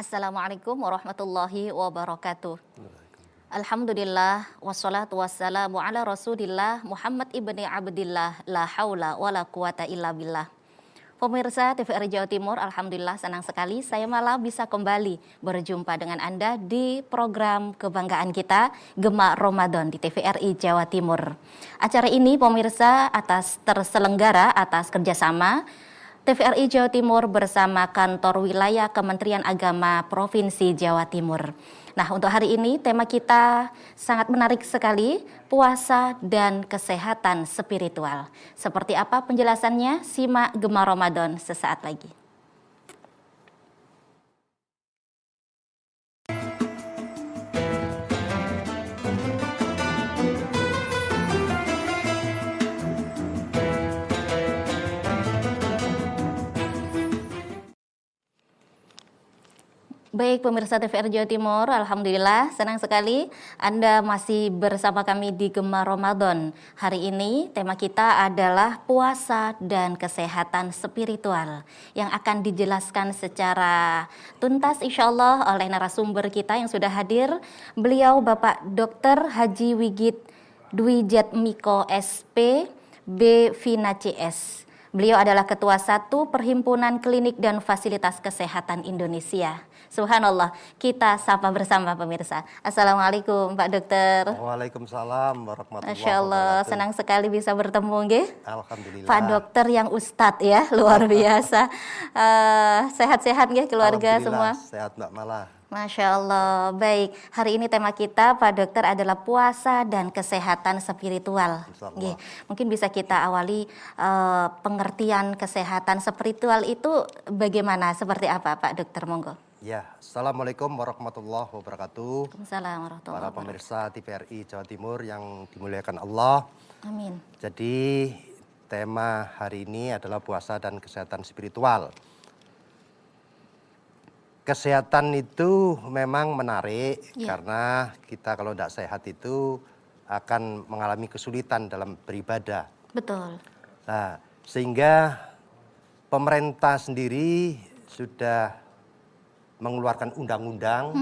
Assalamualaikum warahmatullahi wabarakatuh. Alhamdulillah wassalatu wassalamu ala Rasulillah Muhammad ibni Abdillah la haula wala quwata illa billah. Pemirsa TVRI Jawa Timur, alhamdulillah senang sekali saya malah bisa kembali berjumpa dengan Anda di program kebanggaan kita Gema Ramadan di TVRI Jawa Timur. Acara ini pemirsa terselenggara atas kerjasama TVRI Jawa Timur bersama Kantor Wilayah Kementerian Agama Provinsi Jawa Timur. Nah, untuk hari ini tema kita sangat menarik sekali, puasa dan kesehatan spiritual. Seperti apa penjelasannya? Simak Gema Ramadan sesaat lagi. Baik pemirsa TVRI Jawa Timur, alhamdulillah senang sekali Anda masih bersama kami di Gema Ramadan. Hari ini tema kita adalah puasa dan kesehatan spiritual yang akan dijelaskan secara tuntas insya Allah oleh narasumber kita yang sudah hadir. Beliau Bapak Dr. Haji Wigit Dwi Jatmiko SP B Vina CS. Beliau adalah Ketua 1 Perhimpunan Klinik dan Fasilitas Kesehatan Indonesia. Subhanallah, kita sapa bersama pemirsa. Assalamualaikum Pak Dokter. Waalaikumsalam warahmatullahi Masya Allah, wabarakatuh. senang sekali bisa bertemu nggih. Alhamdulillah. Pak Dokter yang Ustadz ya, luar biasa. Sehat-sehat nggih keluarga semua? Sehat Mbak Mala. Masya Allah, baik. Hari ini tema kita Pak Dokter adalah puasa dan kesehatan spiritual. Nggih, mungkin bisa kita awali pengertian kesehatan spiritual itu bagaimana, seperti apa Pak Dokter, monggo. Ya, Assalamualaikum warahmatullahi wabarakatuh. Waalaikumsalam warahmatullahi Para wabarakatuh. pemirsa TVRI Jawa Timur yang dimuliakan Allah. Amin. Jadi tema hari ini adalah puasa dan kesehatan spiritual. Kesehatan itu memang menarik karena kita kalau tidak sehat itu akan mengalami kesulitan dalam beribadah. Betul. Nah, sehingga pemerintah sendiri sudah mengeluarkan undang-undang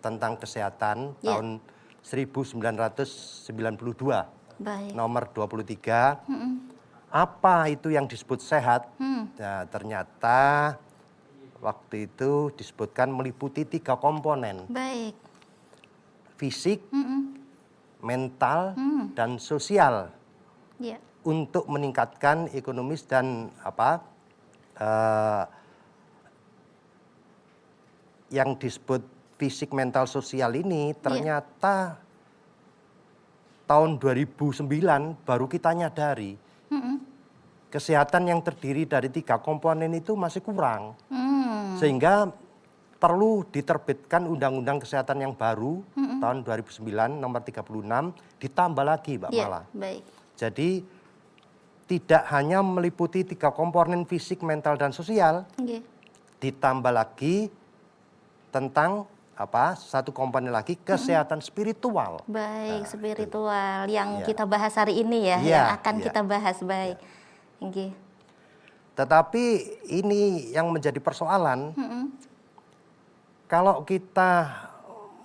tentang kesehatan tahun 1992 Baik. nomor 23. Apa itu yang disebut sehat? Nah, ternyata waktu itu disebutkan meliputi 3 komponen. Baik. Fisik, mental, dan sosial. Ya. Untuk meningkatkan ekonomis dan yang disebut fisik, mental, sosial ini ternyata tahun 2009 baru kita nyadari kesehatan yang terdiri dari 3 komponen itu masih kurang. Sehingga perlu diterbitkan Undang-Undang Kesehatan yang baru tahun 2009 nomor 36 ditambah lagi Mbak Mala. Baik. Jadi tidak hanya meliputi 3 komponen fisik, mental, dan sosial, ditambah lagi tentang 1 komponen lagi kesehatan spiritual. Baik, spiritual yang kita bahas hari ini ya, yang akan kita bahas. Baik. Tetapi ini yang menjadi persoalan, kalau kita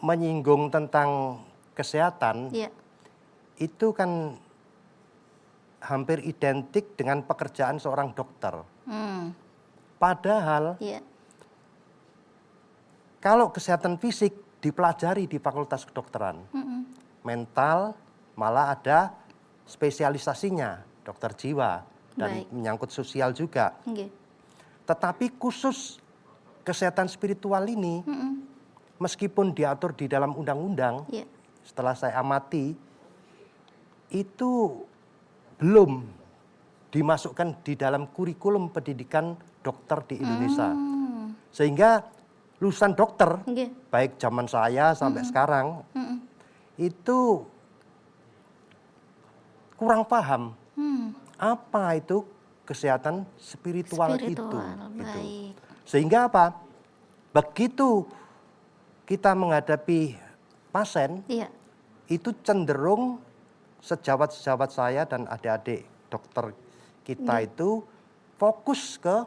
menyinggung tentang kesehatan, itu kan hampir identik dengan pekerjaan seorang dokter. Padahal kalau kesehatan fisik dipelajari di Fakultas Kedokteran, mental malah ada spesialisasinya, dokter jiwa, dan menyangkut sosial juga. Tetapi khusus kesehatan spiritual ini, meskipun diatur di dalam undang-undang, setelah saya amati, itu belum dimasukkan di dalam kurikulum pendidikan dokter di Indonesia. Sehingga lulusan dokter, baik zaman saya sampai sekarang, itu kurang paham apa itu kesehatan spiritual itu. Baik. Sehingga apa? Begitu kita menghadapi pasien, itu cenderung sejawat-sejawat saya dan adik-adik dokter kita itu fokus ke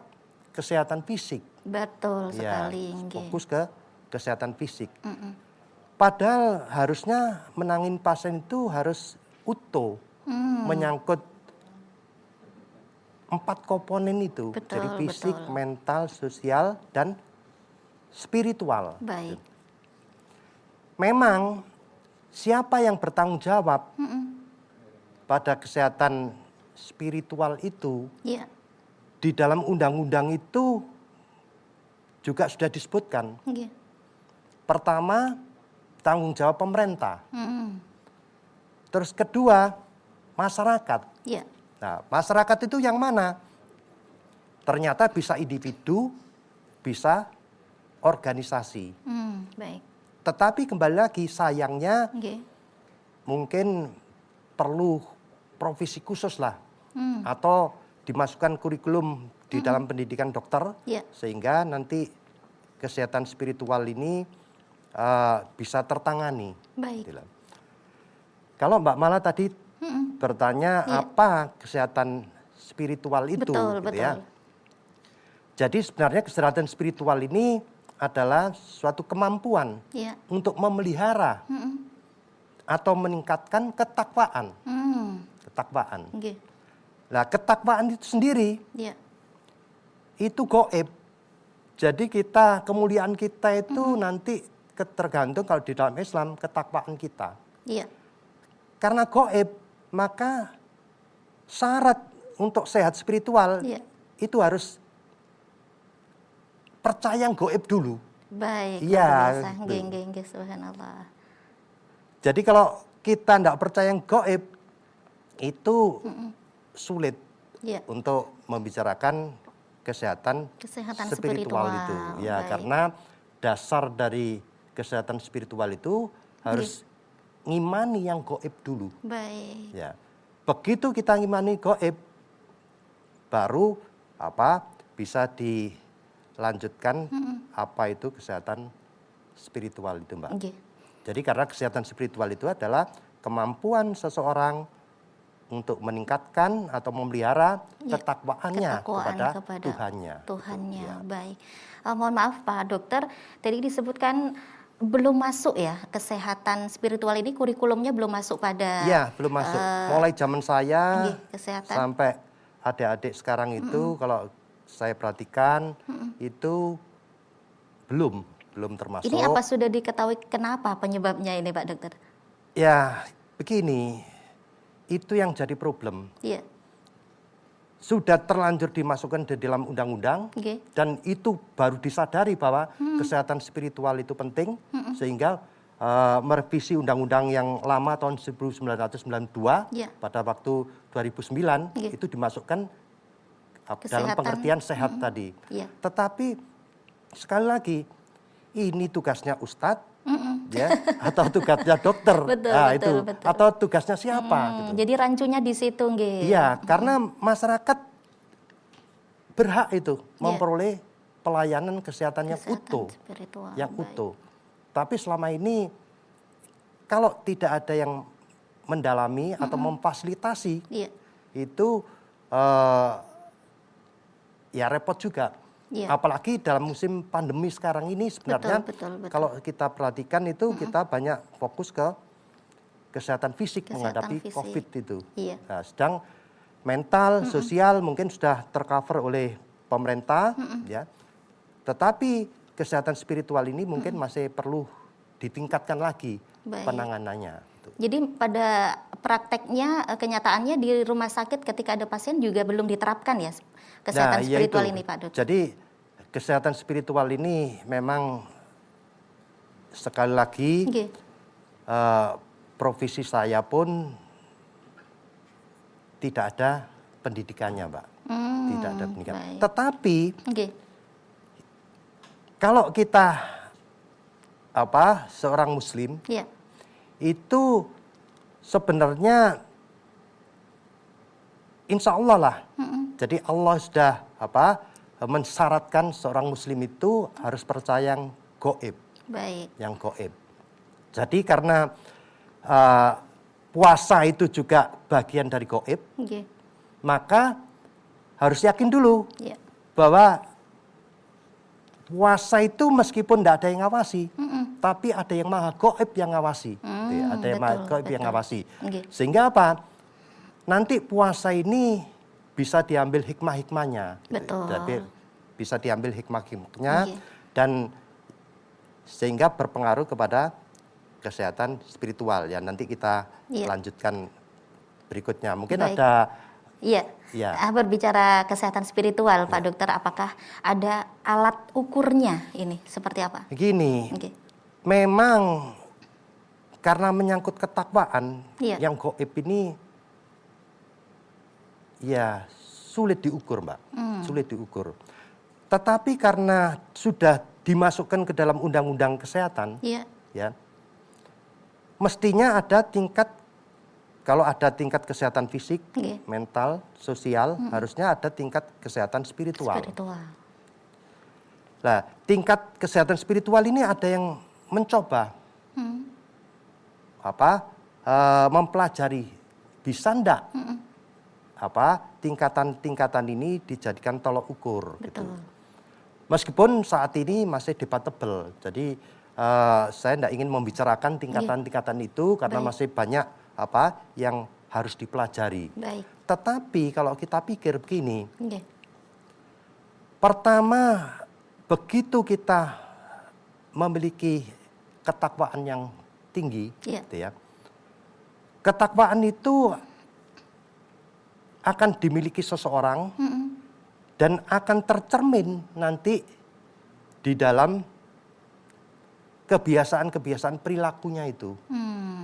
kesehatan fisik. Betul sekali. Fokus ke kesehatan fisik. Padahal harusnya menangin pasien itu harus utuh, menyangkut 4 komponen itu. Betul, Jadi fisik, betul. mental, sosial, dan spiritual. Baik. Memang siapa yang bertanggung jawab pada kesehatan spiritual itu, Iya. di dalam undang-undang itu juga sudah disebutkan. Nggih. Pertama, tanggung jawab pemerintah. Mm-mm. Terus kedua, masyarakat. Iya. Nah, masyarakat itu yang mana? Ternyata bisa individu, bisa organisasi. Baik. Tetapi kembali lagi, sayangnya Nggih. mungkin perlu provisi khusus lah. Atau dimasukkan kurikulum di dalam pendidikan dokter. Iya. Sehingga nanti kesehatan spiritual ini bisa tertangani. Baik. Gitu. Kalau Mbak Mala tadi bertanya Iya. apa kesehatan spiritual itu, Betul, gitu betul. ya. Jadi sebenarnya kesehatan spiritual ini adalah suatu kemampuan Iya. untuk memelihara atau meningkatkan ketakwaan. Ketakwaan. Nggih. Nah, ketakwaan itu sendiri Iya. itu gaib. Jadi kemuliaan kita itu nanti tergantung kalau di dalam Islam ketakwaan kita. Iya. Karena gaib, maka syarat untuk sehat spiritual Iya. itu harus percaya yang gaib dulu. Baik. Iya, luar biasa. gitu. Nggih, subhanallah. Jadi kalau kita tidak percaya yang gaib, itu sulit Iya. untuk membicarakan kesehatan spiritual itu. Ya, Baik. karena dasar dari kesehatan spiritual itu harus ngimani yang gaib dulu. Baik. Ya. Begitu kita ngimani gaib, baru bisa dilanjutkan apa itu kesehatan spiritual itu, Mbak. Nggih. Jadi karena kesehatan spiritual itu adalah kemampuan seseorang untuk meningkatkan atau memelihara ketakwaannya Ketakwaan kepada Tuhannya. Tuhannya. Ya. Baik. Mohon maaf Pak Dokter, tadi disebutkan belum masuk ya kesehatan spiritual ini, kurikulumnya belum masuk pada Iya, belum masuk. Mulai zaman saya nggih, kesehatan. sampai adik-adik sekarang itu kalau saya perhatikan itu belum termasuk. Ini apa sudah diketahui kenapa penyebabnya ini Pak Dokter? Ya, begini. Itu yang jadi problem. Iya. Sudah terlanjur dimasukkan di dalam undang-undang Nggih. dan itu baru disadari bahwa kesehatan spiritual itu penting sehingga merevisi undang-undang yang lama tahun 1992 Iya. pada waktu 2009 Nggih. itu dimasukkan dalam Kesehatan. pengertian sehat tadi. Iya. Tetapi sekali lagi ini tugasnya ustadz ya atau tugasnya dokter. Betul. Atau tugasnya siapa gitu. Jadi rancunya di situ nggih. Iya, karena masyarakat berhak itu memperoleh pelayanan kesehatan yang utuh, spiritual. yang Baik. utuh. Tapi selama ini kalau tidak ada yang mendalami atau memfasilitasi, Iya. itu ya repot juga. Iya. Apalagi dalam musim pandemi sekarang ini sebenarnya Betul. kalau kita perhatikan itu kita banyak fokus ke kesehatan fisik Kesehatan menghadapi fisik. COVID itu. Iya. Nah, sedang mental, sosial mungkin sudah tercover oleh pemerintah, ya. Tetapi kesehatan spiritual ini mungkin masih perlu ditingkatkan lagi Baik. penanganannya. Jadi pada prakteknya, kenyataannya di rumah sakit ketika ada pasien juga belum diterapkan ya kesehatan Nah, spiritual yaitu. ini Pak Dokter. Jadi kesehatan spiritual ini memang sekali lagi Nggih. profesi saya pun tidak ada pendidikannya, Mbak. Tidak ada pendidikan. Baik. Tetapi Nggih. kalau kita seorang muslim Iya. itu sebenarnya insya Allah lah. Jadi Allah sudah mensyaratkan seorang muslim itu harus percaya yang gaib, Baik. yang gaib. Jadi karena puasa itu juga bagian dari gaib, Nggih. maka harus yakin dulu Iya. bahwa puasa itu meskipun tidak ada yang ngawasi, tapi ada yang maha gaib yang ngawasi. Gitu ya. Ada yang maha gaib yang ngawasi. Okay. Sehingga apa? Nanti puasa ini bisa diambil hikmah-hikmahnya. Betul. Jadi bisa diambil hikmah-hikmahnya Okay. dan sehingga berpengaruh kepada kesehatan spiritual. Ya nanti kita lanjutkan berikutnya. Mungkin Baik. ada. Iya. Ya. Berbicara kesehatan spiritual, Pak Dokter, apakah ada alat ukurnya ini? Seperti apa? Begini, Okay. memang karena menyangkut ketakwaan, Iya. yang gaib ini ya sulit diukur, Mbak. Sulit diukur. Tetapi karena sudah dimasukkan ke dalam undang-undang kesehatan, Iya. ya, mestinya ada tingkat. Kalau ada tingkat kesehatan fisik, Okay. mental, sosial, harusnya ada tingkat kesehatan spiritual. Spiritual. Nah, tingkat kesehatan spiritual ini ada yang mencoba mempelajari bisa ndak tingkatan-tingkatan ini dijadikan tolok ukur. Gitu. Betul. Meskipun saat ini masih debatable, jadi saya tidak ingin membicarakan tingkatan-tingkatan itu karena masih banyak yang harus dipelajari. Baik. Tetapi kalau kita pikir begini, Okay. pertama begitu kita memiliki ketakwaan yang tinggi, Iya. gitu ya, ketakwaan itu akan dimiliki seseorang dan akan tercermin nanti di dalam kebiasaan-kebiasaan perilakunya itu.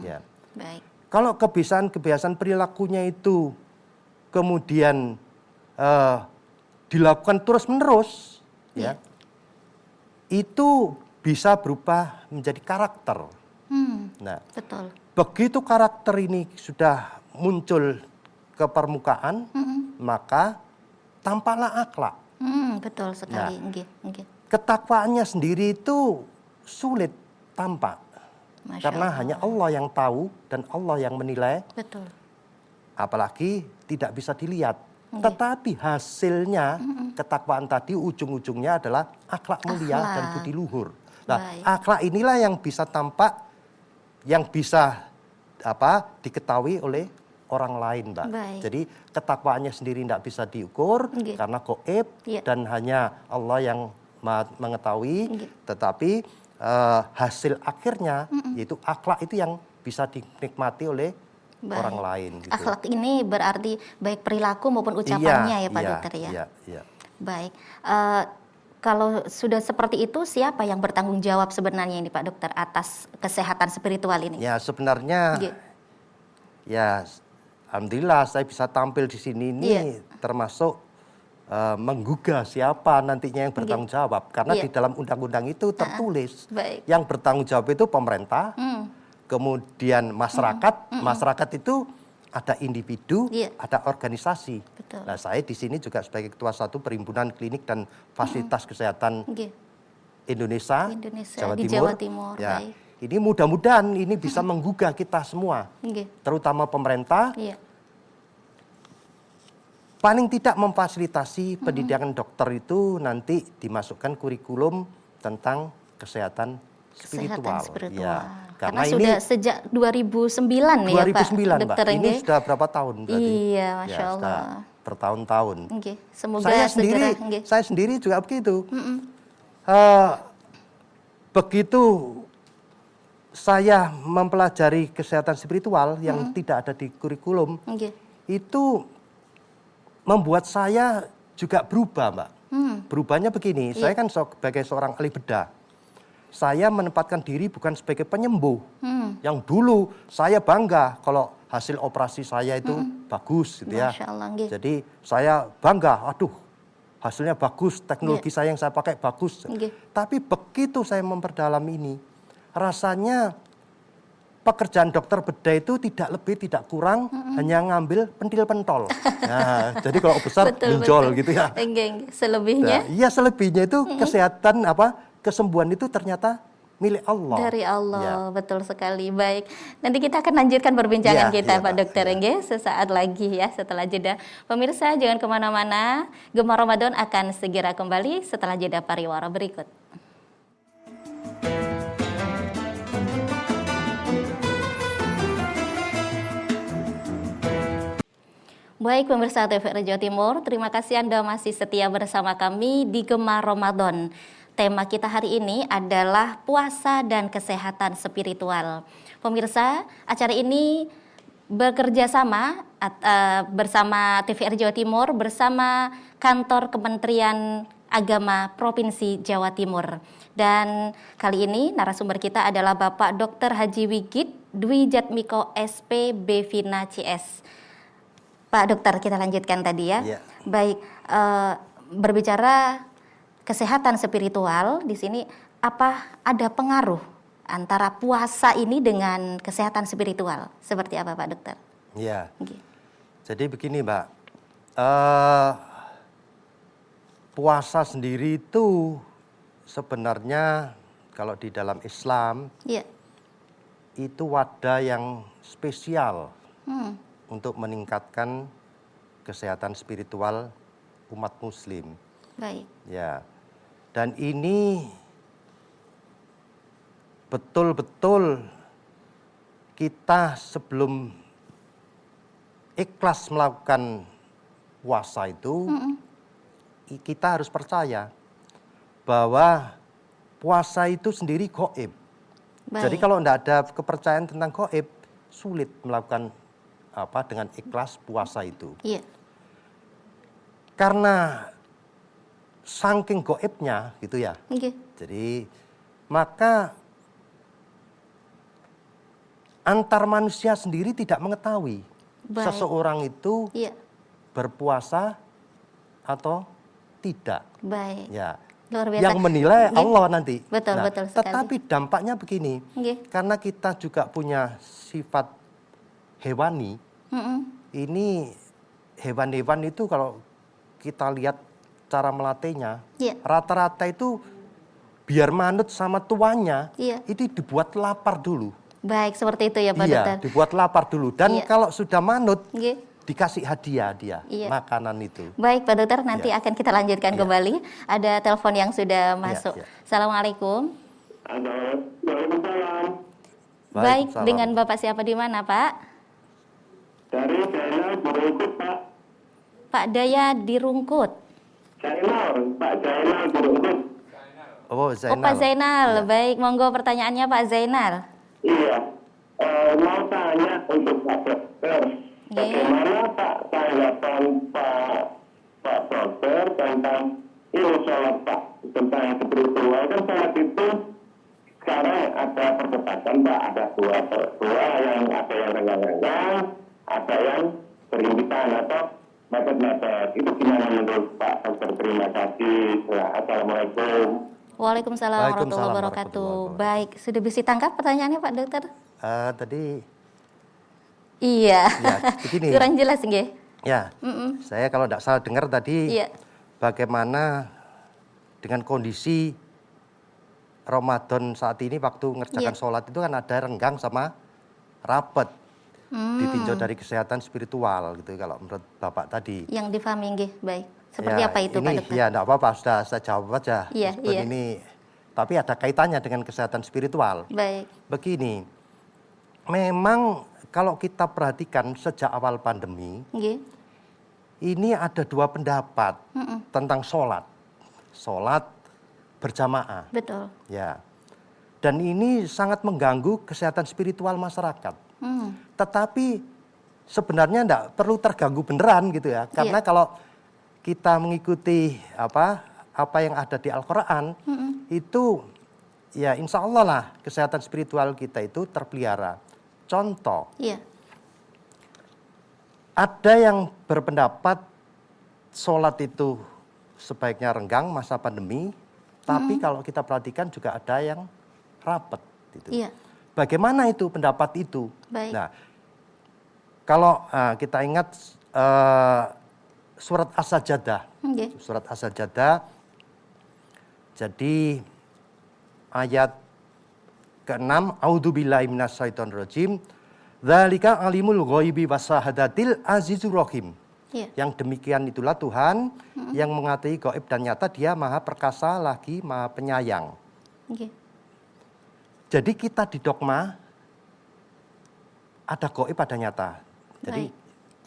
Ya. Baik. Kalau kebiasaan-kebiasaan perilakunya itu kemudian dilakukan terus-menerus, ya, itu bisa berubah menjadi karakter. Nah, Betul. begitu karakter ini sudah muncul ke permukaan, maka tampaklah akhlak. Betul sekali. Okay. Ketakwaannya sendiri itu sulit tampak. Masya Karena Allah. hanya Allah yang tahu dan Allah yang menilai, Betul. apalagi tidak bisa dilihat. Tetapi hasilnya ketakwaan tadi ujung-ujungnya adalah akhlak mulia dan budi luhur. Nah, Baik. akhlak inilah yang bisa tampak, yang bisa diketahui oleh orang lain, Mbak. Baik. Jadi ketakwaannya sendiri tidak bisa diukur karena gaib dan hanya Allah yang mengetahui. Tetapi hasil akhirnya yaitu akhlak itu yang bisa dinikmati oleh orang lain. Gitu. Akhlak ini berarti baik perilaku maupun ucapannya ya Pak Dokter ya. Iya. Baik. Kalau sudah seperti itu, siapa yang bertanggung jawab sebenarnya ini Pak Dokter atas kesehatan spiritual ini? Ya sebenarnya, ya alhamdulillah saya bisa tampil di sini ini termasuk menggugah siapa nantinya yang bertanggung jawab. Karena di dalam undang-undang itu tertulis yang bertanggung jawab itu pemerintah, kemudian masyarakat. Masyarakat itu ada individu, ada organisasi. Betul. Nah saya di sini juga sebagai ketua satu Perhimpunan Klinik dan Fasilitas Kesehatan Indonesia di Jawa Timur. Ya, baik. ini mudah-mudahan ini bisa menggugah kita semua, terutama pemerintah. Paling tidak memfasilitasi pendidikan dokter itu nanti dimasukkan kurikulum tentang kesehatan spiritual. Ya, karena sudah sejak 2009 ya Pak 2009, Dokter. Mbak. Ini sudah berapa tahun berarti? Iya, Masya Allah. Bertahun-tahun. Semoga saya sendiri juga begitu. Begitu saya mempelajari kesehatan spiritual yang tidak ada di kurikulum, itu membuat saya juga berubah, Mbak. Berubahnya begini, saya kan sebagai seorang ahli bedah, saya menempatkan diri bukan sebagai penyembuh. Yang dulu saya bangga kalau hasil operasi saya itu bagus, gitu ya. Jadi saya bangga, aduh, hasilnya bagus, teknologi saya yang saya pakai bagus. Tapi begitu saya memperdalam ini, rasanya pekerjaan dokter bedah itu tidak lebih tidak kurang hanya ngambil pentil pentol. Nah, jadi kalau besar benjol gitu ya. Selebihnya? Nah, iya selebihnya itu kesehatan kesembuhan itu ternyata milik Allah. Dari Allah, betul sekali. Baik, nanti kita akan lanjutkan perbincangan kita Pak Dokter sesaat lagi ya setelah jeda. Pemirsa jangan kemana-mana, Gemar Ramadan akan segera kembali setelah jeda pariwara berikut. Baik pemirsa TVRI Jawa Timur, terima kasih Anda masih setia bersama kami di Gemar Ramadan. Tema kita hari ini adalah puasa dan kesehatan spiritual. Pemirsa, acara ini bekerja sama bersama TVRI Jawa Timur bersama Kantor Kementerian Agama Provinsi Jawa Timur. Dan kali ini narasumber kita adalah Bapak Dr. Haji Wigit Dwi Jatmiko SP Bevina CS. Pak Dokter, kita lanjutkan tadi ya. Yeah. Baik, berbicara kesehatan spiritual di sini, apa ada pengaruh antara puasa ini dengan kesehatan spiritual? Seperti apa Pak Dokter? Ya. Okay. Jadi begini Mbak, puasa sendiri itu sebenarnya kalau di dalam Islam itu wadah yang spesial untuk meningkatkan kesehatan spiritual umat Muslim. Baik. Ya, dan ini betul-betul kita sebelum ikhlas melakukan puasa itu, kita harus percaya bahwa puasa itu sendiri gaib. Jadi kalau tidak ada kepercayaan tentang gaib, sulit melakukan dengan ikhlas puasa itu. Iya. Karena saking gaibnya gitu ya. Okay. Jadi maka antar manusia sendiri tidak mengetahui seseorang itu berpuasa atau tidak. Baik. Ya. Luar biasa. Yang menilai Allah nanti. Betul, nah, betul sekali. Tetapi dampaknya begini, karena kita juga punya sifat hewani, ini hewan-hewan itu kalau kita lihat cara melatihnya, rata-rata itu biar manut sama tuannya, itu dibuat lapar dulu. Baik, seperti itu ya Pak Dokter. Iya, dibuat lapar dulu. Dan kalau sudah manut, dikasih hadiah dia, makanan itu. Baik Pak Dokter, nanti akan kita lanjutkan kembali. Ada telepon yang sudah masuk. Assalamualaikum. Waalaikumsalam. Baik, dengan Bapak siapa di mana Pak? Dari Zainal di Rungkut, Pak. Pak Daya di Rungkut. Pak Zainal di Rungkut. Oh, Zainal. Pak Zainal. Baik, monggo pertanyaannya Pak Zainal. Iya, mau tanya untuk Pak Dokter. Bagaimana Pak tanggapan Pak Dokter tentang ini sholat Pak, tentang spiritual. Kan sholat itu sekarang ada perdebatan Pak, ada dua yang ada yang renggang-renggang, ada yang berimpitan atau mepet-mepet. Itu gimana menurut Pak Dokter? Terima kasih. Assalamualaikum. Waalaikumsalam warahmatullahi wabarakatuh. Baik, sudah bisa tangkap pertanyaannya Pak Dokter? Tadi. Iya. Ya, begini. Kurang jelas nggih? Ya. Saya kalau tidak salah dengar tadi bagaimana dengan kondisi Ramadan saat ini waktu ngerjakan sholat itu kan ada renggang sama rapet. Ditinjau dari kesehatan spiritual gitu kalau menurut Bapak tadi. Yang difahami nggih, baik. Seperti apa itu Pak Dokter? Ya enggak apa-apa, sudah saya jawab aja. Ini tapi ada kaitannya dengan kesehatan spiritual. Baik. Begini. Memang kalau kita perhatikan sejak awal pandemi, ini ada dua pendapat tentang sholat. Sholat berjamaah. Betul. Ya. Dan ini sangat mengganggu kesehatan spiritual masyarakat. Tetapi sebenarnya enggak perlu terganggu beneran gitu ya. Karena kalau kita mengikuti apa yang ada di Al-Quran, itu ya insya Allah lah kesehatan spiritual kita itu terpelihara. Contoh, ada yang berpendapat sholat itu sebaiknya renggang masa pandemi, tapi kalau kita perhatikan juga ada yang rapet. Gitu. Bagaimana itu pendapat itu? Baik. Nah, kalau kita ingat surat As-Sajdah. Surat As-Sajdah. Jadi ayat ke-6, A'udzubillahi minasyaitonirrajim. Dzalika alimul ghaibi wasyahadatil azizur rahim. Yang demikian itulah Tuhan yang mengetahui gaib dan nyata, Dia Maha Perkasa lagi Maha Penyayang. Jadi kita di dogma ada gaib ada nyata.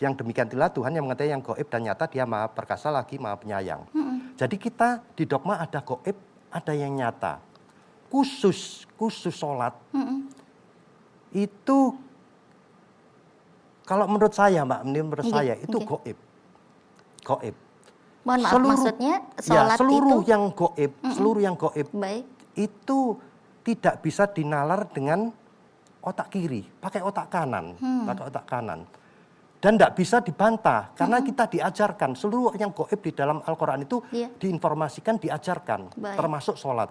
yang demikian itulah Tuhan yang mengetahui yang gaib dan nyata, Dia Maha Perkasa lagi Maha Penyayang. Jadi kita di dogma ada gaib, ada yang nyata. Khusus sholat itu kalau menurut saya Mbak, menurut saya itu gaib. Gaib. Mohon maaf, maksudnya sholat seluruh itu yang gaib baik. itu tidak bisa dinalar dengan otak kiri, pakai otak kanan, Dan tidak bisa dibantah karena kita diajarkan seluruh yang gaib di dalam Al-Qur'an itu diinformasikan, diajarkan, termasuk sholat.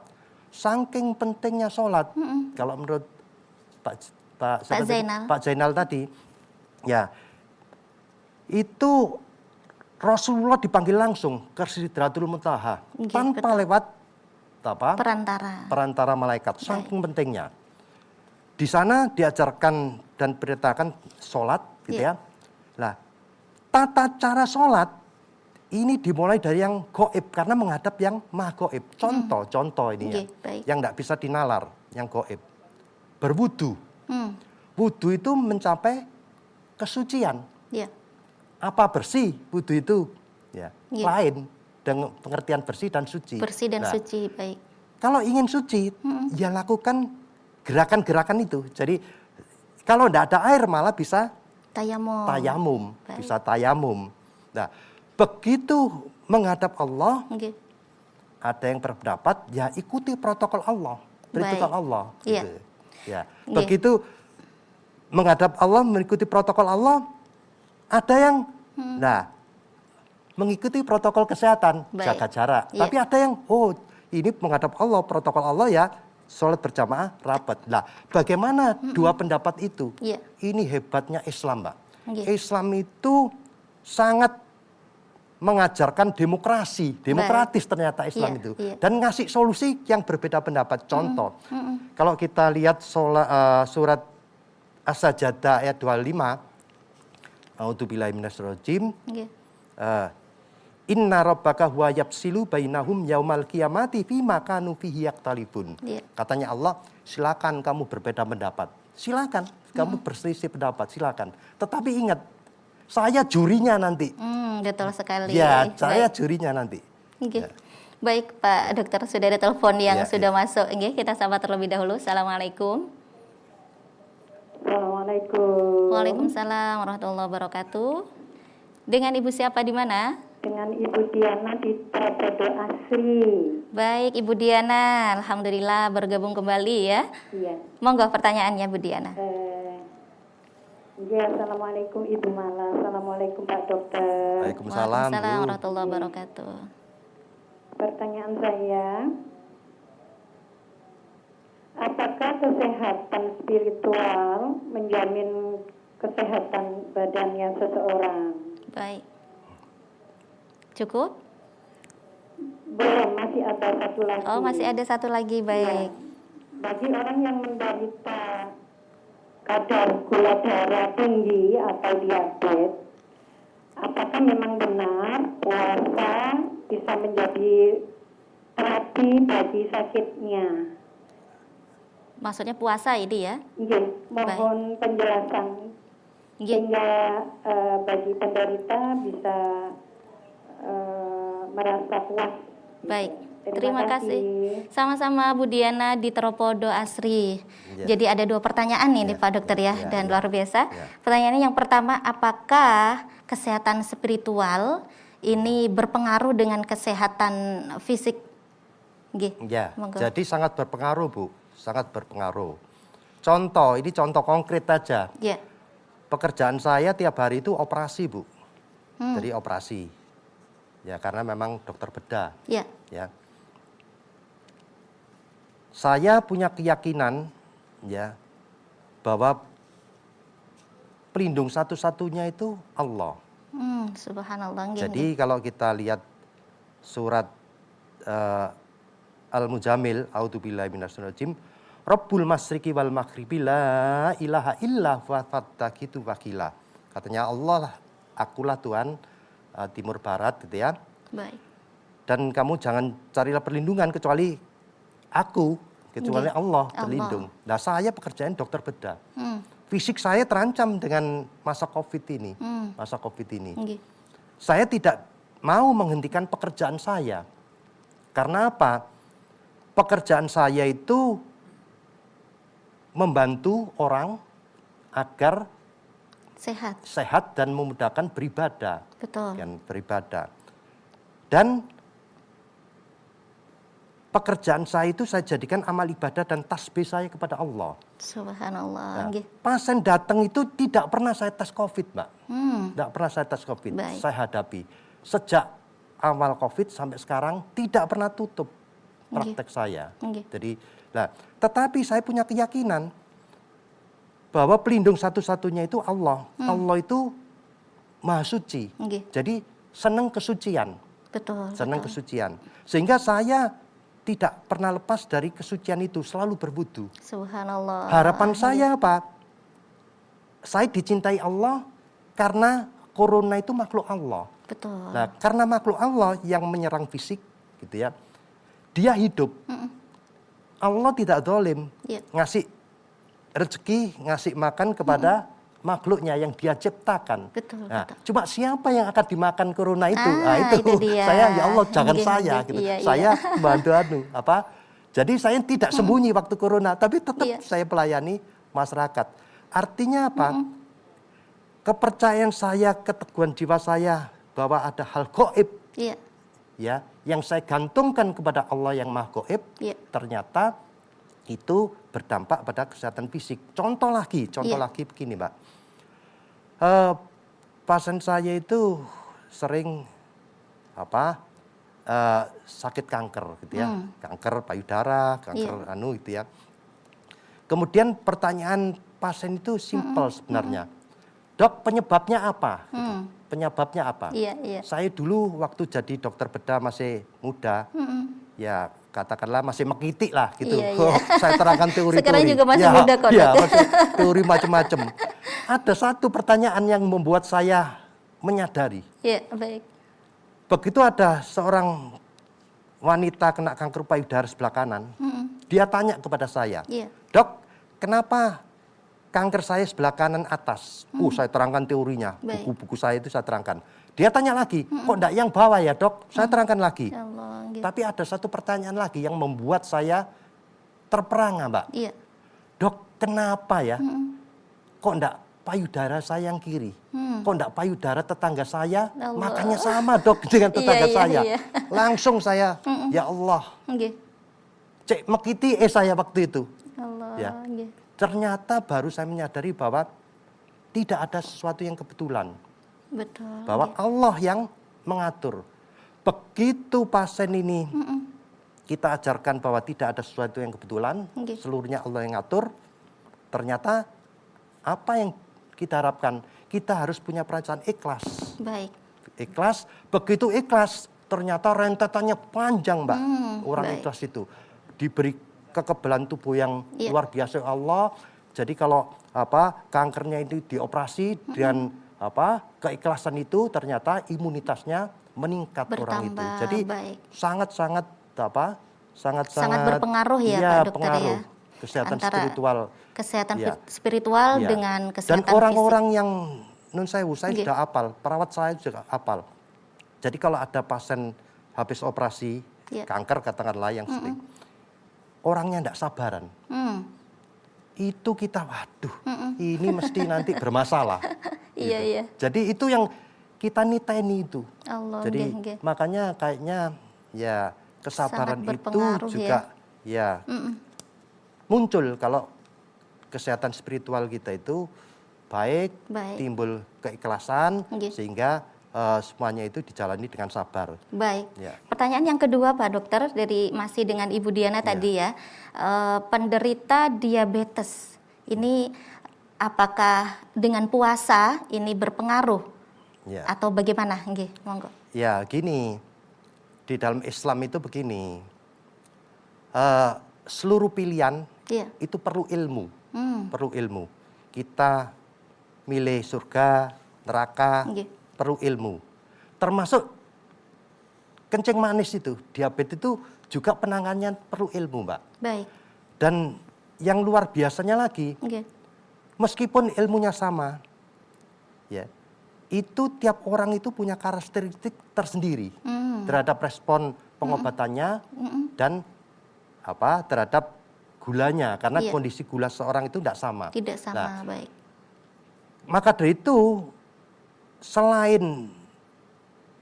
Saking pentingnya sholat, kalau menurut Pak Zainal tadi, ya itu Rasulullah dipanggil langsung ke Sidratul Muntaha tanpa lewat perantara malaikat. Saking pentingnya. Di sana diajarkan dan diperintahkan sholat, gitu ya. Nah, tata cara sholat ini dimulai dari yang gaib karena menghadap yang maha gaib. Contoh ini ya, yang tidak bisa dinalar, yang gaib. Berwudu. Wudu itu mencapai kesucian. Apa bersih wudu itu? Lain dengan pengertian bersih dan suci. Bersih dan suci, baik. Kalau ingin suci, ya lakukan gerakan-gerakan itu. Jadi kalau tidak ada air malah bisa tayamum. Bisa tayamum. Nah, begitu menghadap Allah, ada yang berpendapat ya ikuti protokol Allah, perintah Allah. Gitu. Ya. Begitu menghadap Allah, mengikuti protokol Allah, ada yang mengikuti protokol kesehatan, jaga jarak. Tapi ada yang ini menghadap Allah, protokol Allah ya, sholat berjamaah rapat. Nah, bagaimana dua pendapat itu? Ini hebatnya Islam, Mbak. Islam itu sangat mengajarkan demokratis ternyata Islam itu. Dan ngasih solusi yang berbeda pendapat. Contoh, kalau kita lihat surat As-Sajdah ayat 25, A'udzubillahi minasyaitonir rajim. Inna rabbaka huwa yafsilu bainahum yaumal qiyamati fima kanu fihi yaktalifun. Katanya Allah, silakan kamu berbeda pendapat. Silakan kamu berselisih pendapat, silakan. Tetapi ingat, saya jurinya nanti. Betul sekali. Ya, saya jurinya nanti. Baik Pak Dokter, sudah ada telepon yang sudah masuk. Kita sapa terlebih dahulu. Assalamualaikum. Assalamualaikum. Waalaikumsalam warahmatullahi wabarakatuh. Dengan Ibu siapa di mana? Dengan Ibu Diana di Trapedo Asri. Baik Ibu Diana, alhamdulillah bergabung kembali ya. Iya. Monggo pertanyaannya Bu Diana. Ya, Assalamualaikum Ibu Mala. Assalamualaikum Pak Dokter. Waalaikumsalam warahmatullahi wabarakatuh. Pertanyaan saya, apakah kesehatan spiritual menjamin kesehatan badannya seseorang? Baik. Cukup? Belum, masih ada satu lagi. Oh, masih ada satu lagi, baik. Bagi orang yang menderita kadar gula darah tinggi atau diabetes, apakah memang benar puasa bisa menjadi terapi bagi sakitnya? Maksudnya puasa ini ya? Iya, mohon penjelasan sehingga bagi penderita bisa merasa puas. Baik, terima kasih. Sama-sama Bu Diana di Trapedo Asri. Jadi ada dua pertanyaan nih Pak Dokter ya, dan luar biasa. Pertanyaannya yang pertama, apakah kesehatan spiritual ini berpengaruh dengan kesehatan fisik? Jadi sangat berpengaruh Bu, sangat berpengaruh. Contoh, ini contoh konkret aja. Pekerjaan saya tiap hari itu operasi Bu, jadi operasi. Ya karena memang dokter bedah. Ya. Saya punya keyakinan ya bahwa pelindung satu-satunya itu Allah. Subhanallah. Jadi kalau kita lihat surat Al-Mujamil, A'udzubillahi minasyaitonir rajim, Rabbul masyriqi wal maghribi la ilaha illa huwa fattakhidhu wakila. Katanya Allah lah, akulah Tuhan timur barat gitu ya. Baik. Dan kamu jangan carilah perlindungan kecuali aku, kecuali Allah berlindung. Nah, saya pekerjaan dokter bedah. Fisik saya terancam dengan masa Covid ini. masa Covid ini. Nggih. Saya tidak mau menghentikan pekerjaan saya. Karena apa? Pekerjaan saya itu membantu orang agar sehat dan memudahkan beribadah. Betul. Dan pekerjaan saya itu saya jadikan amal ibadah dan tasbih saya kepada Allah. Subhanallah. Nggih. Pasien datang itu tidak pernah saya tes COVID, Mbak. Tidak pernah saya tes COVID. Baik. Saya hadapi. Sejak awal COVID sampai sekarang tidak pernah tutup praktek saya. Jadi, tetapi saya punya keyakinan bahwa pelindung satu-satunya itu Allah. Allah itu Maha Suci. Jadi senang kesucian. Betul. Senang kesucian. Sehingga saya tidak pernah lepas dari kesucian itu, selalu berwudu. Subhanallah. Harapan saya apa? Saya dicintai Allah karena corona itu makhluk Allah. Betul. Nah, karena makhluk Allah yang menyerang fisik, gitu ya. Dia hidup. Allah tidak zalim. Ngasih rezeki, ngasih makan kepada makhluknya yang dia ciptakan. Betul, Nah, betul. cuma siapa yang akan dimakan corona itu? Itu dia. Saya, ya Allah, jangan Nggih, saya nggih. gitu. Iya, Saya bantu Jadi saya tidak sembunyi waktu corona, tapi tetap Iya. saya pelayani masyarakat. Artinya apa? Kepercayaan saya, keteguhan jiwa saya bahwa ada hal gaib ya, yang saya gantungkan kepada Allah yang Maha Gaib, ternyata itu berdampak pada kesehatan fisik. Contoh lagi begini, Mbak. Pasien saya itu sering sakit kanker gitu ya. Kanker payudara, kanker gitu ya. Kemudian pertanyaan pasien itu simpel sebenarnya. Dok, penyebabnya apa? Gitu. Penyebabnya apa? Saya dulu waktu jadi dokter bedah masih muda, ya katakanlah masih mekitik lah gitu. Saya terangkan teori-teori. Sekarang juga masih muda kok. Iya, masih teori macam-macam. Ada satu pertanyaan yang membuat saya menyadari. Iya, baik. Begitu ada seorang wanita kena kanker payudara sebelah kanan, dia tanya kepada saya, Dok, kenapa kanker saya sebelah kanan atas? Saya terangkan teorinya, buku-buku saya itu saya terangkan. Dia tanya lagi, kok enggak yang bawah ya Dok? Saya terangkan lagi. Allah, tapi ada satu pertanyaan lagi yang membuat saya terperangah, Mbak. Dok, kenapa ya? Kok enggak payudara saya yang kiri? Kok enggak payudara tetangga saya? Makanya sama Dok dengan tetangga saya. Langsung saya, ya Allah. Cek mekiti saya waktu itu. Allah. Ternyata baru saya menyadari bahwa tidak ada sesuatu yang kebetulan. Betul. Bahwa Allah yang mengatur. Begitu pasien ini kita ajarkan bahwa tidak ada sesuatu yang kebetulan, seluruhnya Allah yang ngatur. Ternyata apa yang kita harapkan, kita harus punya perasaan ikhlas. Baik. Ikhlas, begitu ikhlas, ternyata rentetannya panjang, Mbak. Orang ikhlas itu diberi kekebalan tubuh yang luar biasa Allah. Jadi kalau kankernya itu dioperasi dan keikhlasan itu ternyata imunitasnya meningkat orang itu. Jadi sangat-sangat berpengaruh ya Pak Dokter pengaruh. ya. Kesehatan Antara spiritual. Kesehatan spiritual dengan kesehatan dan orang-orang fisik. yang nun sewu, saya sudah hafal, perawat saya juga hafal. Jadi kalau ada pasien habis operasi kanker katakanlah yang sering, orangnya tidak sabaran. Itu kita, waduh, ini mesti nanti bermasalah. Iya. Jadi itu yang kita niteni itu. Allah, jadi makanya kayaknya ya kesabaran itu juga muncul kalau kesehatan spiritual kita itu baik. Timbul keikhlasan sehingga semuanya itu dijalani dengan sabar. Baik. Pertanyaan yang kedua Pak Dokter masih dengan Ibu Diana tadi ya, penderita diabetes ini apakah dengan puasa ini berpengaruh atau bagaimana? Monggo. Ya gini, di dalam Islam itu begini, seluruh pilihan itu perlu ilmu, perlu ilmu. Kita milih surga, neraka. Perlu ilmu, termasuk kencing manis itu, diabetes itu juga penanganannya perlu ilmu, Mbak. Baik. Dan yang luar biasanya lagi, meskipun ilmunya sama, itu tiap orang itu punya karakteristik tersendiri terhadap respon pengobatannya dan terhadap gulanya, karena kondisi gula seorang itu tidak sama. Tidak sama, Nah, baik. maka dari itu selain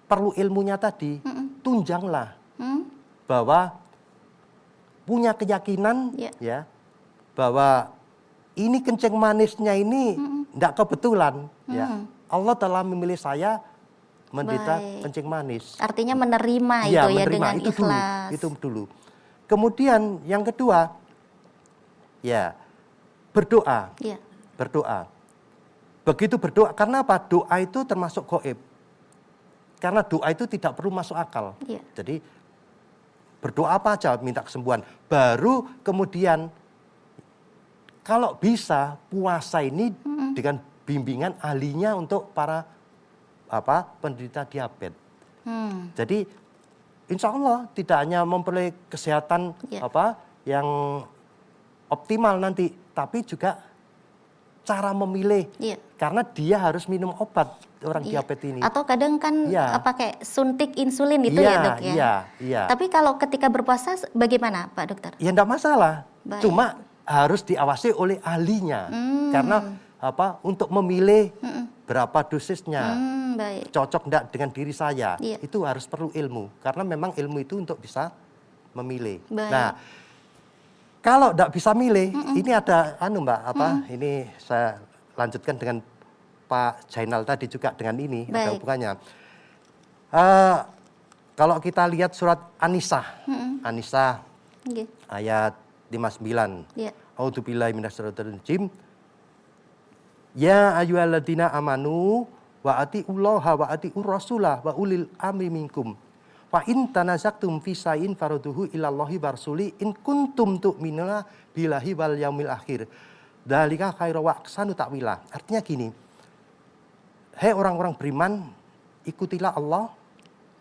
perlu ilmunya tadi, tunjanglah bahwa punya keyakinan ya bahwa ini kencing manisnya ini tidak kebetulan ya. Allah telah memilih saya menderita kencing manis. Artinya menerima Iya, itu ya menerima. dengan Itu ikhlas. Itu dulu. Kemudian yang kedua, ya berdoa. Iya. Berdoa. Begitu berdoa, karena apa? Doa itu termasuk gaib. Karena doa itu tidak perlu masuk akal. Iya. Jadi berdoa apa aja minta kesembuhan. Baru kemudian kalau bisa puasa ini dengan bimbingan ahlinya untuk para penderita diabetes. Jadi insya Allah tidak hanya memperoleh kesehatan yang optimal nanti, tapi juga cara memilih. Karena dia harus minum obat orang diabetes ini. Atau kadang kan pakai suntik insulin itu ya dok ya. Iya. Tapi kalau ketika berpuasa bagaimana Pak Dokter? Ya enggak masalah. Baik. Cuma harus diawasi oleh ahlinya. Karena untuk memilih berapa dosisnya. Baik. Cocok enggak dengan diri saya. Iya. Itu harus perlu ilmu. Karena memang ilmu itu untuk bisa memilih. Baik. Nah, kalau enggak bisa milih, ini ada Mbak, ini saya lanjutkan dengan Pak Jainal tadi juga dengan ini ada hubungannya. Kalau kita lihat surat An-Nisa, An-Nisa ayat 59. A'udzubillahi minasyaitonirrajim. Ya ayyuhalladzina amanu wa atiullaha wa atiur rasulah wa ulil amri minkum. Fa in tanazaktum fi shay'in farudduhu ilallahi warsuli in kuntum tu'minuna billahi wal yaumil akhir. Dzalika khairu wa ahsanu ta'wila. Artinya gini. Hei orang-orang beriman, ikutilah Allah,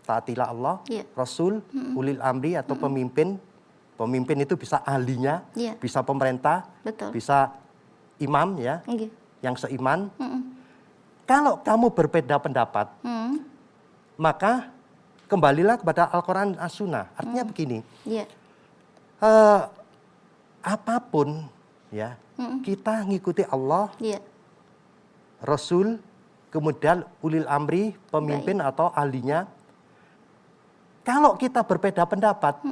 taatilah Allah, Rasul, ulil amri atau pemimpin. Pemimpin itu bisa ahlinya, bisa pemerintah, bisa imam ya, yang seiman. Kalau kamu berbeda pendapat, maka kembalilah kepada Al-Quran dan As-Sunnah. Artinya begini, apapun ya, kita ngikuti Allah, Rasul, kemudian ulil amri, pemimpin atau ahlinya. Kalau kita berbeda pendapat,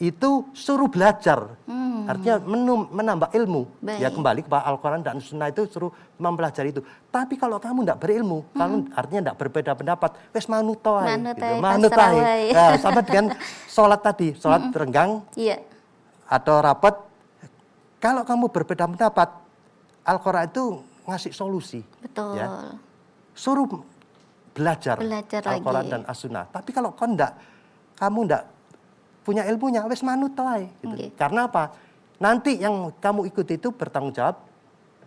itu suruh belajar. Artinya menambah ilmu. Ya kembali kepada Al-Quran dan Sunnah itu suruh mempelajari itu. Tapi kalau kamu tidak berilmu, kamu artinya tidak berbeda pendapat, wes manut ae. Manut ae. Nah, sama dengan sholat tadi, sholat renggang atau rapat. Kalau kamu berbeda pendapat, Al-Quran itu ngasih solusi. Betul. Ya. Suruh belajar Al-Quran dan As-Sunnah. Tapi kalau kamu enggak punya ilmunya, wes manut ae. Gitu. Karena apa? Nanti yang kamu ikuti itu bertanggung jawab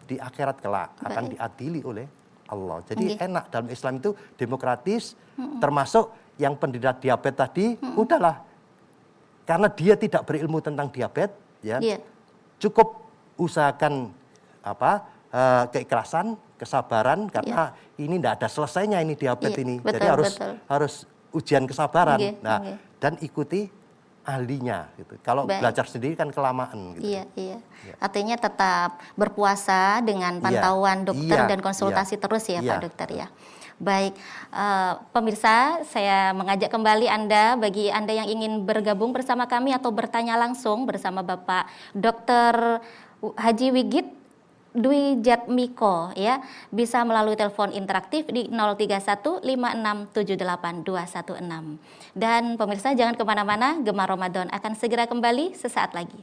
di akhirat kelak. Akan diadili oleh Allah. Jadi enak dalam Islam itu demokratis, termasuk yang penderita diabetes tadi, udahlah. Karena dia tidak berilmu tentang diabetes, ya. Cukup usahakan keikhlasan, kesabaran, karena ini tidak ada selesainya ini diabetes ini. Jadi harus ujian kesabaran. Dan ikuti ahlinya gitu. Kalau belajar sendiri kan kelamaan gitu. Iya. Artinya tetap berpuasa dengan pantauan dokter dan konsultasi terus ya Pak Dokter ya. Baik, pemirsa, saya mengajak kembali Anda, bagi Anda yang ingin bergabung bersama kami atau bertanya langsung bersama Bapak Dr. Haji Wigit Dwi Jatmiko ya, bisa melalui telepon interaktif di 03156782216. Dan pemirsa jangan kemana-mana, Gemar Ramadan akan segera kembali sesaat lagi.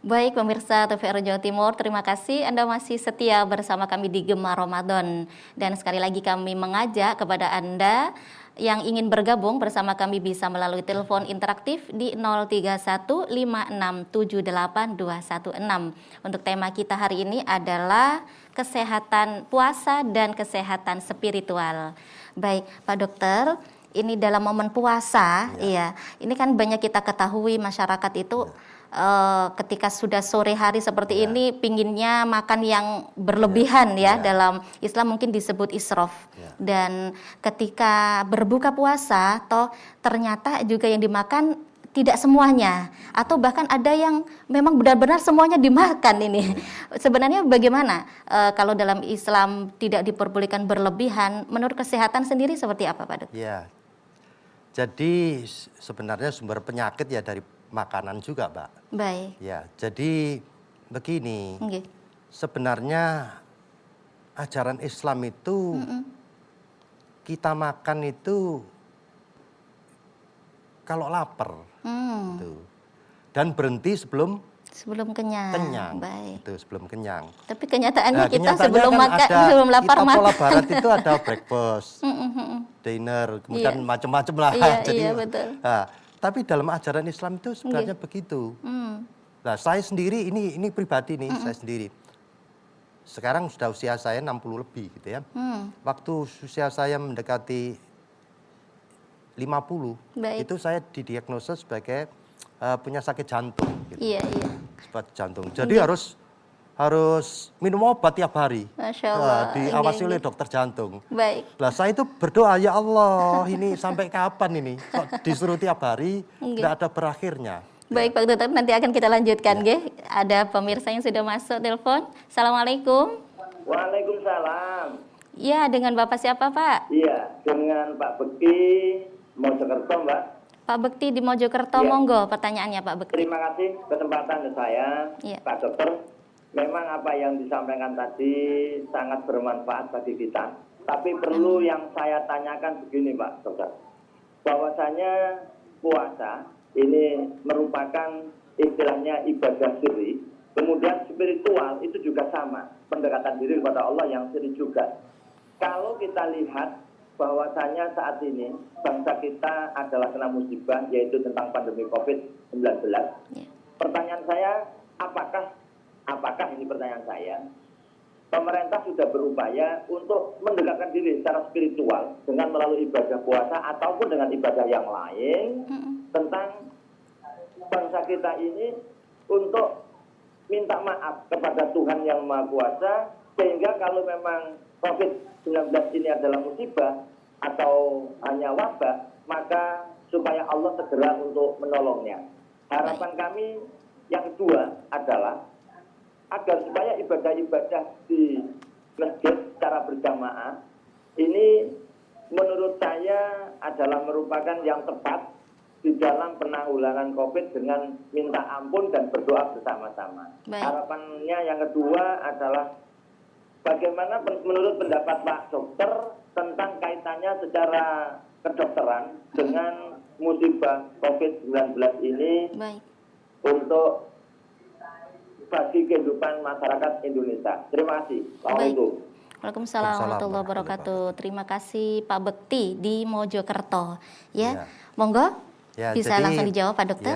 Baik pemirsa TVRI Jawa Timur, terima kasih Anda masih setia bersama kami di Gemar Ramadan. Dan sekali lagi kami mengajak kepada Anda yang ingin bergabung bersama kami bisa melalui telepon interaktif di 03156782216. Untuk tema kita hari ini adalah kesehatan puasa dan kesehatan spiritual. Baik Pak Dokter, ini dalam momen puasa, iya. Ini kan banyak kita ketahui masyarakat itu ketika sudah sore hari seperti ini pinginnya makan yang berlebihan dalam Islam mungkin disebut israf. Dan ketika berbuka puasa toh ternyata juga yang dimakan tidak semuanya atau bahkan ada yang memang benar-benar semuanya dimakan ini. Sebenarnya bagaimana kalau dalam Islam tidak diperbolehkan berlebihan, menurut kesehatan sendiri seperti apa Pak Dok? Ya. Jadi sebenarnya sumber penyakit ya dari makanan juga, Mbak. Baik. Ya, jadi begini. Okay. Sebenarnya ajaran Islam itu kita makan itu kalau lapar, gitu. Dan berhenti sebelum kenyang. Baik. Itu sebelum kenyang. Tapi kenyataannya kita kenyataannya sebelum kan makan, ada, sebelum lapar kita makan. pola barat itu ada breakfast, dinner, kemudian macam-macam lah. Iya, betul. Nah, tapi dalam ajaran Islam itu sebenarnya begitu. Nah, saya sendiri ini pribadi nih, saya sendiri. Sekarang sudah usia saya 60 lebih gitu ya. Waktu usia saya mendekati 50, itu saya didiagnosa sebagai punya sakit jantung gitu. Iya. Sakit jantung. Jadi harus minum obat tiap hari. Masya Allah. Diawasi oleh dokter jantung. Baik. Lah saya itu berdoa, ya Allah, ini sampai kapan ini? Kok disuruh tiap hari, tidak ada berakhirnya. Baik Pak Dokter, nanti akan kita lanjutkan, nggih. Ada pemirsa yang sudah masuk telepon. Assalamualaikum. Waalaikumsalam. Iya, dengan Bapak siapa Pak? Iya, dengan Pak Bekti Mojokerto, Mbak. Pak Bekti di Mojokerto, monggo pertanyaannya Pak Bekti. Terima kasih kesempatan ke saya, Pak Dokter. Memang apa yang disampaikan tadi sangat bermanfaat bagi kita. Tapi perlu yang saya tanyakan begini Pak Dokter. Bahwasanya puasa ini merupakan istilahnya ibadah siri. Kemudian spiritual itu juga sama. Pendekatan diri kepada Allah yang siri juga. Kalau kita lihat bahwasanya saat ini bangsa kita adalah kena musibah yaitu tentang pandemi COVID-19. Pertanyaan saya, apakah ini pertanyaan saya, pemerintah sudah berupaya untuk mendekatkan diri secara spiritual dengan melalui ibadah puasa ataupun dengan ibadah yang lain tentang bangsa kita ini untuk minta maaf kepada Tuhan Yang Maha Kuasa, sehingga kalau memang COVID-19 ini adalah musibah atau hanya wabah, maka supaya Allah segera untuk menolongnya. Harapan kami yang kedua adalah agar supaya ibadah-ibadah di masjid secara berjamaah ini menurut saya adalah merupakan yang tepat di dalam penanggulangan COVID dengan minta ampun dan berdoa bersama-sama. Harapannya yang kedua adalah bagaimana menurut pendapat Pak Dokter tentang kaitannya secara kedokteran dengan musibah COVID-19 ini untuk bagi kehidupan masyarakat Indonesia. Terima kasih. Assalamualaikum. Waalaikumsalam warahmatullahi wabarakatuh. Terima kasih Pak Bekti di Mojokerto. Monggo bisa langsung dijawab Pak Dokter.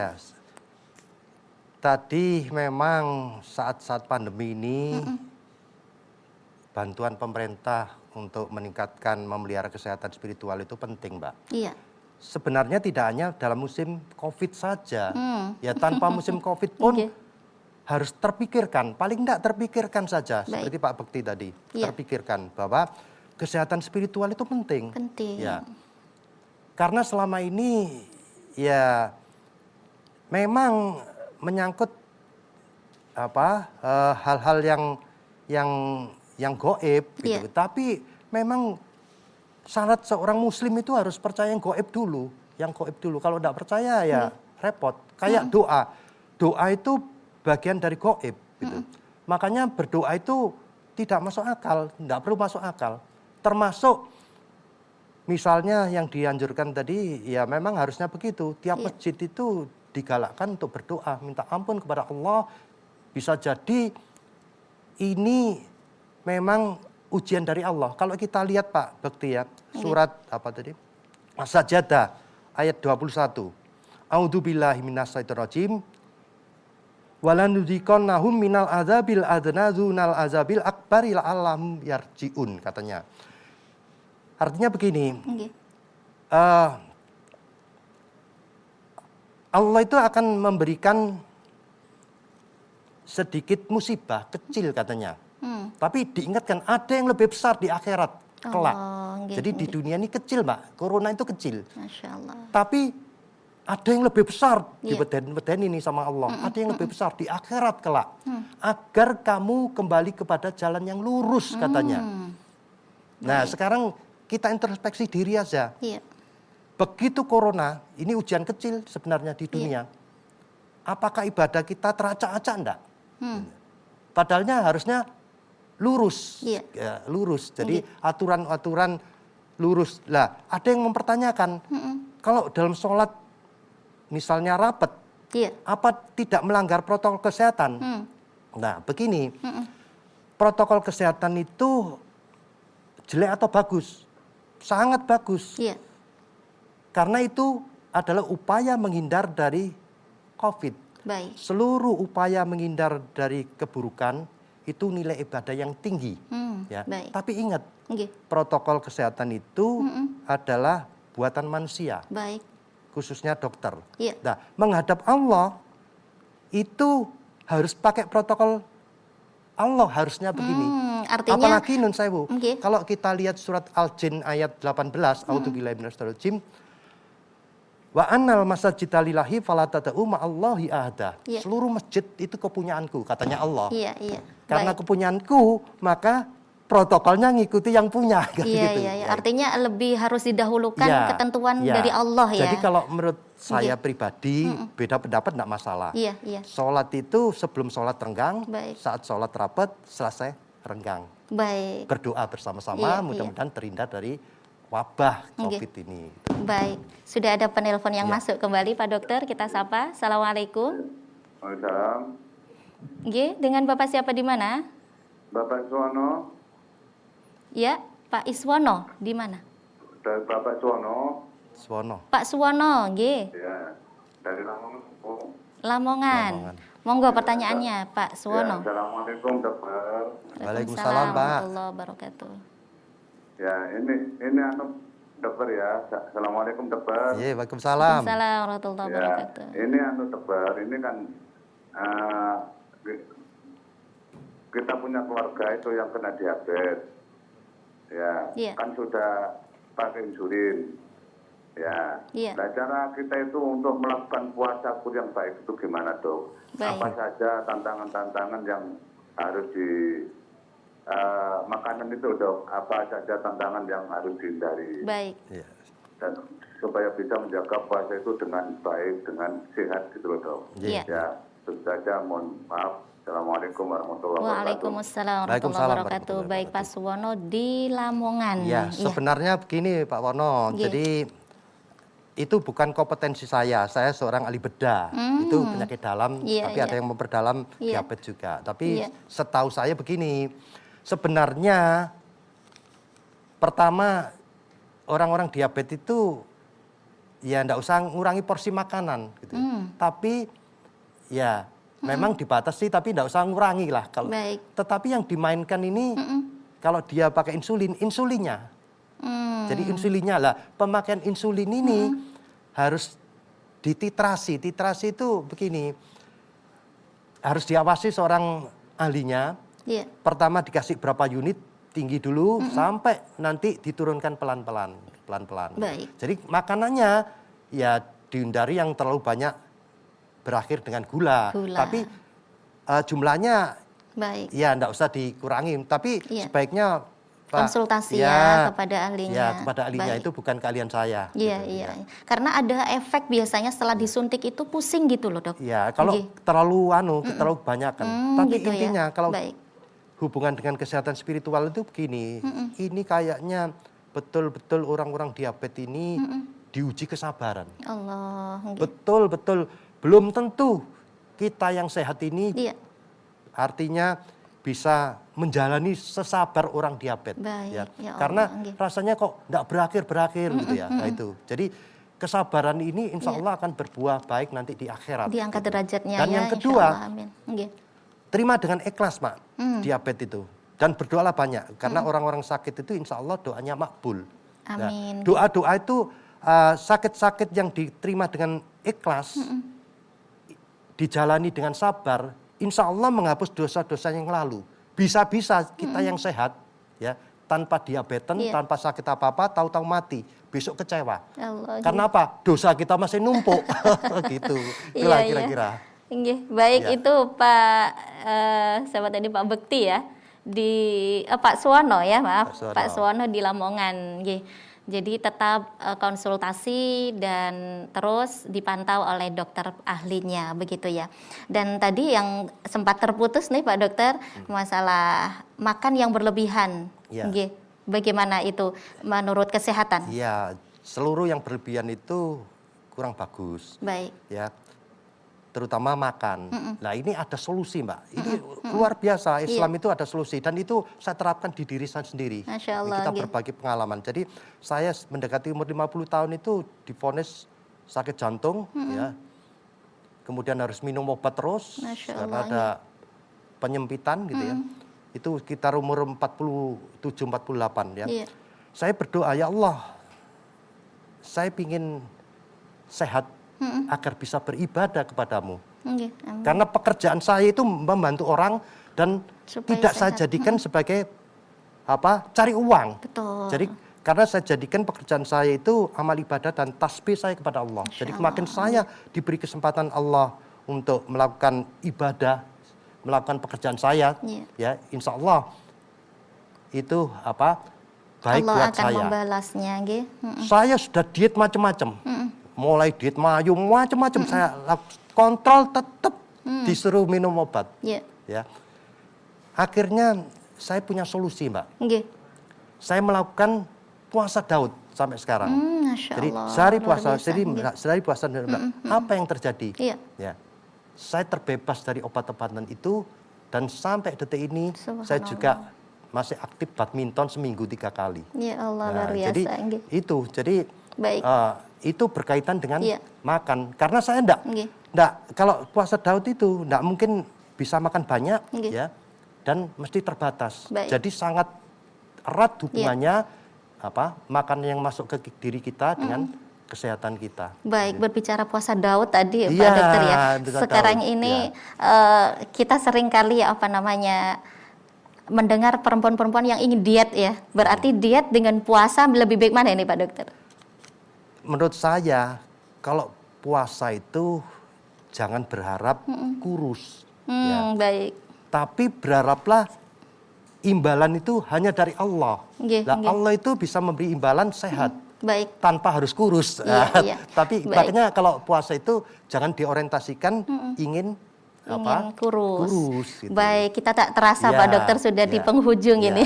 Tadi memang saat-saat pandemi ini bantuan pemerintah untuk meningkatkan memelihara kesehatan spiritual itu penting, Mbak. Iya. Sebenarnya tidak hanya dalam musim COVID saja. Ya tanpa musim COVID pun harus terpikirkan, paling tidak terpikirkan saja. Seperti Pak Bekti tadi, terpikirkan bahwa kesehatan spiritual itu penting. Ya. Karena selama ini ya memang menyangkut hal-hal yang gaib gitu. Tapi memang syarat seorang muslim itu harus percaya yang gaib dulu, Kalau tidak percaya ya repot. Kayak doa. Doa itu bagian dari gaib gitu. Makanya berdoa itu tidak masuk akal, tidak perlu masuk akal. Termasuk misalnya yang dianjurkan tadi ya memang harusnya begitu. Tiap masjid itu digalakkan untuk berdoa, minta ampun kepada Allah. Bisa jadi ini memang ujian dari Allah. Kalau kita lihat Pak Bekti ya, surat apa tadi? As-Sajdah ayat 21. A'udzubillahi minasyaitonirrajim. Walanudikonnahum minal azabil adna dzunal azabil akbari la'allahum yarjiun katanya. Artinya begini. Allah itu akan memberikan sedikit musibah kecil katanya. Tapi diingatkan ada yang lebih besar di akhirat kelak. Jadi di dunia ini kecil, Mbak. Corona itu kecil. Masya Allah. Tapi ada yang lebih besar di beden ini sama Allah. Ada yang lebih besar di akhirat kelak. Agar kamu kembali kepada jalan yang lurus katanya. Nah sekarang kita introspeksi diri aja. Iya. Begitu corona, ini ujian kecil sebenarnya di dunia. Apakah ibadah kita teracak-acak enggak? Padahalnya harusnya lurus. Ya, lurus. Jadi aturan-aturan lurus. Lah, ada yang mempertanyakan, kalau dalam sholat misalnya rapat, apa tidak melanggar protokol kesehatan? Nah, begini. Protokol kesehatan itu jelek atau bagus? Sangat bagus. Karena itu adalah upaya menghindar dari COVID. Baik. Seluruh upaya menghindar dari keburukan itu nilai ibadah yang tinggi. Ya. Baik. Tapi ingat, protokol kesehatan itu adalah buatan manusia. Baik. Khususnya dokter. Iya. Nah, menghadap Allah itu harus pakai protokol Allah, harusnya begini. Artinya, apalagi Nun Sewu, kalau kita lihat surat Al-Jin ayat 18, A'udzubillahi minasyaitonir wa annal masajida lillahi fala tad'u ma'allahi ahada. Seluruh masjid itu kepunyaanku, katanya Allah. Karena kepunyaanku, maka protokolnya ngikuti yang punya. Artinya lebih harus didahulukan ketentuan dari Allah ya. Jadi kalau menurut saya pribadi, beda pendapat enggak masalah. Sholat itu sebelum sholat renggang, saat sholat rapat, selesai renggang. Baik. Berdoa bersama-sama, mudah-mudahan terhindar dari wabah COVID ini. Baik, sudah ada penelpon yang masuk kembali Pak Dokter, kita sapa. Assalamualaikum. Waalaikumsalam. Dengan Bapak siapa di mana? Bapak Suwono. Ya, Pak Iswono di mana? Dari Bapak Suwono. Pak Suwono, Ya, dari Lamongan. Lamongan. Monggo pertanyaannya Pak Suwono. Assalamualaikum dokter. Waalaikumsalam Pak. Warahmatullahi wabarakatuh. Ya, ini dokter ya. Assalamualaikum dokter. Iya, Waalaikumsalam. Waalaikumsalam warahmatullahi wabarakatuh. Ini dokter, ini kan kita punya keluarga itu yang kena diabetes. Ya, kan sudah pakai insulin. Ya. Nah, cara kita itu untuk melakukan puasa yang baik itu gimana, Dok? Apa saja tantangan-tantangan yang harus makanan itu, Dok? Apa saja tantangan yang harus dihindari? Baik. Dan supaya bisa menjaga puasa itu dengan baik, dengan sehat gitu loh, Dok. Ya, tentu saja mohon maaf. Assalamualaikum warahmatullahi wabarakatuh. Waalaikumsalam warahmatullahi wabarakatuh. Baik Pak Suwono di Lamongan. Ya, sebenarnya begini Pak Wono. Jadi itu bukan kompetensi saya. Saya seorang ahli bedah. Itu penyakit dalam, tapi ada yang memperdalam diabetes juga. Tapi setahu saya begini, sebenarnya pertama orang-orang diabetes itu ya enggak usah ngurangi porsi makanan gitu. Tapi ya memang dibatasi tapi enggak usah ngurangi lah kalau. Tetapi yang dimainkan ini kalau dia pakai insulinnya. Jadi insulinnya lah, pemakaian insulin ini harus dititrasi. Titrasi itu begini, harus diawasi seorang ahlinya. Pertama dikasih berapa unit, tinggi dulu, sampai nanti diturunkan pelan-pelan. Jadi makanannya ya dihindari yang terlalu banyak berakhir dengan gula. Tapi jumlahnya ya enggak usah dikurangi. Tapi sebaiknya konsultasi kepada ahlinya. Ya, kepada ahlinya. Itu bukan keahlian saya. Iya. Karena ada efek biasanya setelah disuntik itu pusing gitu loh, Dok. Ya, kalau terlalu terlalu banyak kan. Tapi gitu intinya kalau hubungan dengan kesehatan spiritual itu begini. Ini kayaknya betul-betul orang-orang diabetes ini diuji kesabaran. Allah. Betul-betul belum tentu kita yang sehat ini artinya bisa menjalani sesabar orang diabetes. Ya karena rasanya kok enggak berakhir gitu ya. Nah itu. Jadi kesabaran ini insya Allah akan berbuah baik nanti di akhirat. Diangkat derajatnya. Dan yang kedua, terima dengan ikhlas Mak, diabetes itu. Dan berdoalah banyak. Karena orang-orang sakit itu insya Allah doanya makbul. Amin. Nah, doa-doa itu sakit-sakit yang diterima dengan ikhlas, dijalani dengan sabar, insya Allah menghapus dosa-dosa yang lalu. Bisa-bisa kita yang sehat, ya, tanpa diabetes, tanpa sakit apa-apa, tahu-tahu mati, besok kecewa. Allah, Karena apa? Dosa kita masih numpuk, gitu. Itulah kira-kira. Baik itu Pak, sahabat tadi Pak Bekti ya, di Pak Suwono ya, maaf, Pak Suwono di Lamongan. Jadi tetap konsultasi dan terus dipantau oleh dokter ahlinya begitu ya. Dan tadi yang sempat terputus nih Pak Dokter, masalah makan yang berlebihan. Bagaimana itu menurut kesehatan? Iya, seluruh yang berlebihan itu kurang bagus. Baik. Ya. Terutama makan. Nah, ini ada solusi, Mbak. Ini luar biasa. Islam itu ada solusi dan itu saya terapkan di diri saya sendiri. Masya Allah, kita berbagi pengalaman. Jadi saya mendekati umur 50 tahun itu divonis sakit jantung, ya. Kemudian harus minum obat terus karena ada penyempitan gitu ya. Itu sekitar umur 47 48 ya. Saya berdoa, ya Allah, saya ingin sehat agar bisa beribadah kepadamu. Karena pekerjaan saya itu membantu orang dan supaya tidak sehat. Saya jadikan sebagai cari uang. Betul. Jadi karena saya jadikan pekerjaan saya itu amal ibadah dan tasbih saya kepada Allah. Jadi semakin saya diberi kesempatan Allah untuk melakukan ibadah, melakukan pekerjaan saya, ya insya Allah itu baik Allah buat akan saya. Membalasnya, Saya sudah diet macam-macam. Mulai diet mayu macam-macam saya kontrol, tetap disuruh minum obat. Ya. Akhirnya saya punya solusi, Mbak. Saya melakukan puasa Daud sampai sekarang. Jadi sehari puasa, sehari puasa. Apa yang terjadi? Ya. Saya terbebas dari obat-obatan itu dan sampai detik ini saya juga masih aktif badminton seminggu 3 kali. Ya Allah, luar biasa. Jadi itu berkaitan dengan makan. Karena saya enggak kalau puasa Daud itu enggak mungkin bisa makan banyak ya dan mesti terbatas. Jadi sangat erat hubungannya makan yang masuk ke diri kita dengan kesehatan kita. Baik, berbicara puasa Daud tadi Pak Dokter ya. Sekarang ini kita sering kali mendengar perempuan-perempuan yang ingin diet ya. Berarti diet dengan puasa lebih baik mana ini Pak Dokter? Menurut saya, kalau puasa itu jangan berharap kurus. Baik. Tapi berharaplah imbalan itu hanya dari Allah. Allah itu bisa memberi imbalan sehat. Baik. Tanpa harus kurus. Tapi makanya kalau puasa itu jangan diorientasikan ingin kurus. Gitu. Baik, kita tak terasa Pak Dokter sudah di penghujung ini.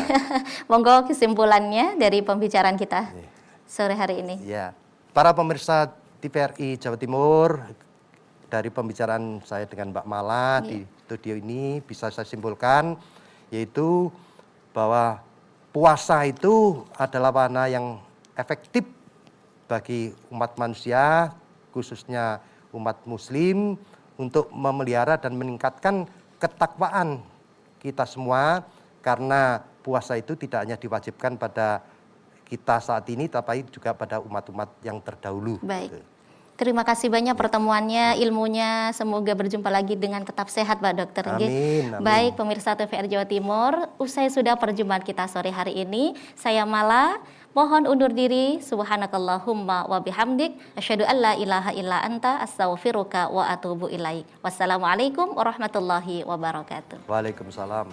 Monggo kesimpulannya dari pembicaraan kita sore hari ini. Ya. Para pemirsa TVRI Jawa Timur, dari pembicaraan saya dengan Mbak Mala di studio ini bisa saya simpulkan yaitu bahwa puasa itu adalah warna yang efektif bagi umat manusia, khususnya umat muslim, untuk memelihara dan meningkatkan ketakwaan kita semua, karena puasa itu tidak hanya diwajibkan pada kita saat ini, tapi juga pada umat-umat yang terdahulu. Baik. Terima kasih banyak pertemuannya, ilmunya. Semoga berjumpa lagi dengan tetap sehat Pak Dokter. Amin. Baik pemirsa TVRI Jawa Timur, usai sudah perjumpaan kita sore hari ini. Saya Mala, mohon undur diri. Subhanakallahumma wa bihamdik, asyhadu an la ilaha illa anta, astaghfiruka wa atubu ilaik. Wassalamualaikum warahmatullahi wabarakatuh. Waalaikumsalam.